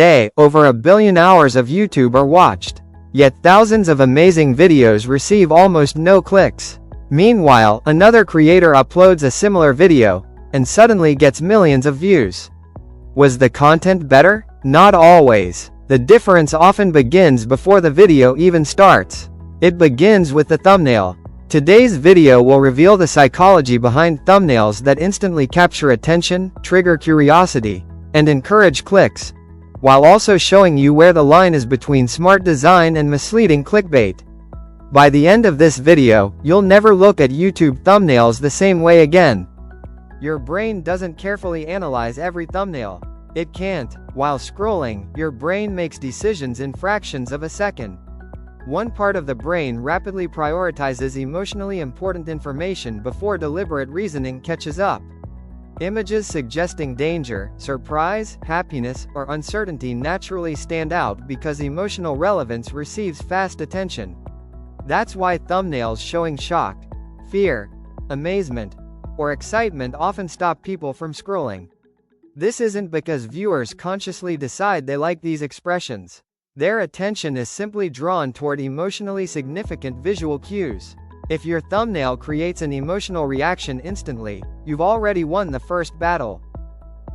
Day, over 1 billion hours of YouTube are watched. Yet thousands of amazing videos receive almost no clicks. Meanwhile, another creator uploads a similar video, and suddenly gets millions of views. Was the content better? Not always. The difference often begins before the video even starts. It begins with the thumbnail. Today's video will reveal the psychology behind thumbnails that instantly capture attention, trigger curiosity, and encourage clicks, while also showing you where the line is between smart design and misleading clickbait. By the end of this video, you'll never look at YouTube thumbnails the same way again. Your brain doesn't carefully analyze every thumbnail. It can't. While scrolling, your brain makes decisions in fractions of a second. One part of the brain rapidly prioritizes emotionally important information before deliberate reasoning catches up. Images suggesting danger, surprise, happiness, or uncertainty naturally stand out because emotional relevance receives fast attention. That's why thumbnails showing shock, fear, amazement, or excitement often stop people from scrolling. This isn't because viewers consciously decide they like these expressions. Their attention is simply drawn toward emotionally significant visual cues. If your thumbnail creates an emotional reaction instantly, you've already won the first battle.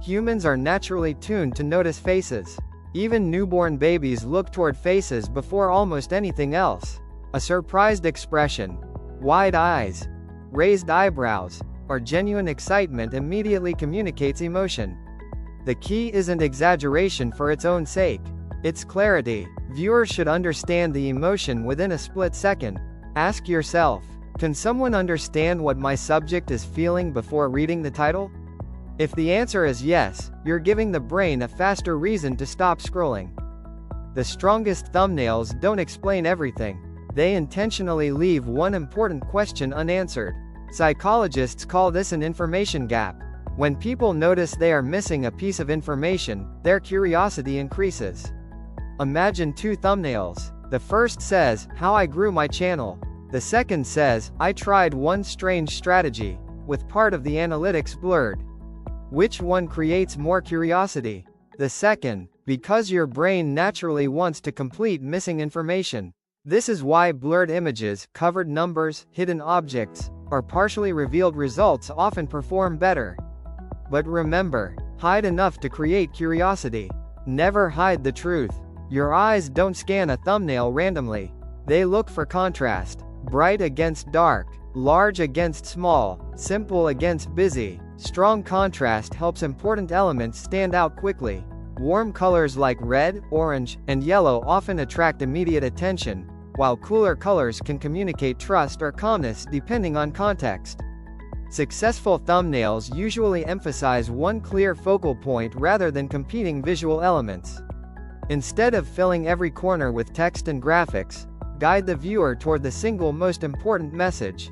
Humans are naturally tuned to notice faces. Even newborn babies look toward faces before almost anything else. A surprised expression, wide eyes, raised eyebrows, or genuine excitement immediately communicates emotion. The key isn't exaggeration for its own sake. It's clarity. Viewers should understand the emotion within a split second. Ask yourself, can someone understand what my subject is feeling before reading the title? If the answer is yes, you're giving the brain a faster reason to stop scrolling. The strongest thumbnails don't explain everything. They intentionally leave one important question unanswered. Psychologists call this an information gap. When people notice they are missing a piece of information, their curiosity increases. Imagine two thumbnails. The first says, "How I grew my channel." The second says, "I tried one strange strategy," with part of the analytics blurred. Which one creates more curiosity? The second, because your brain naturally wants to complete missing information. This is why blurred images, covered numbers, hidden objects, or partially revealed results often perform better. But remember, hide enough to create curiosity. Never hide the truth. Your eyes don't scan a thumbnail randomly. They look for contrast. Bright against dark, large against small, simple against busy. Strong contrast helps important elements stand out quickly. Warm colors like red, orange, and yellow often attract immediate attention, while cooler colors can communicate trust or calmness depending on context. Successful thumbnails usually emphasize one clear focal point rather than competing visual elements. Instead of filling every corner with text and graphics, guide the viewer toward the single most important message.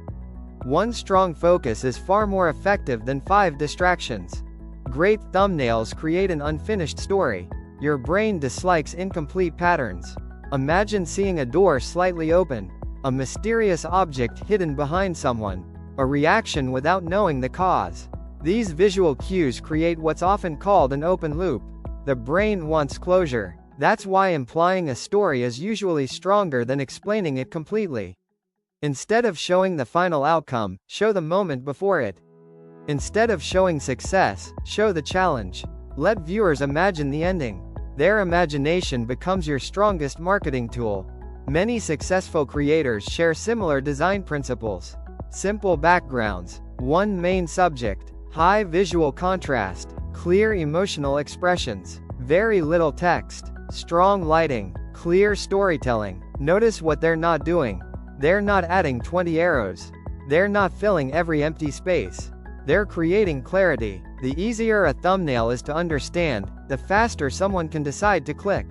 One strong focus is far more effective than 5 distractions. Great thumbnails create an unfinished story. Your brain dislikes incomplete patterns. Imagine seeing a door slightly open, a mysterious object hidden behind someone, a reaction without knowing the cause. These visual cues create what's often called an open loop. The brain wants closure. That's why implying a story is usually stronger than explaining it completely. Instead of showing the final outcome, show the moment before it. Instead of showing success, show the challenge. Let viewers imagine the ending. Their imagination becomes your strongest marketing tool. Many successful creators share similar design principles. Simple backgrounds, one main subject, high visual contrast, clear emotional expressions, very little text, strong lighting, clear storytelling. Notice what they're not doing. They're not adding 20 arrows. They're not filling every empty space. They're creating clarity. The easier a thumbnail is to understand, the faster someone can decide to click.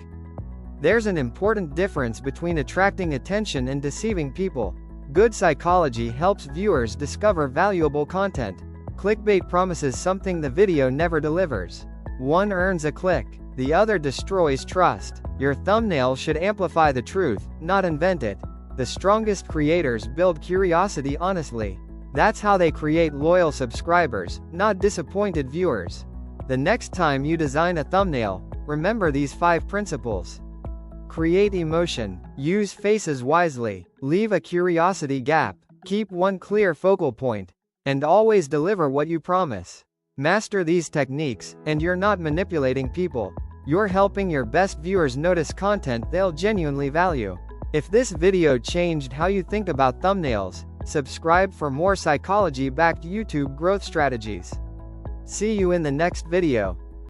There's an important difference between attracting attention and deceiving people. Good psychology helps viewers discover valuable content. Clickbait promises something the video never delivers. One earns a click, the other destroys trust. Your thumbnail should amplify the truth, not invent it. The strongest creators build curiosity honestly. That's how they create loyal subscribers, not disappointed viewers. The next time you design a thumbnail, Remember these 5 principles. Create emotion. Use faces wisely. Leave a curiosity gap. Keep one clear focal point. And always deliver what you promise. Master these techniques, and you're not manipulating people. You're helping your best viewers notice content they'll genuinely value. If this video changed how you think about thumbnails, subscribe for more psychology-backed YouTube growth strategies. See you in the next video.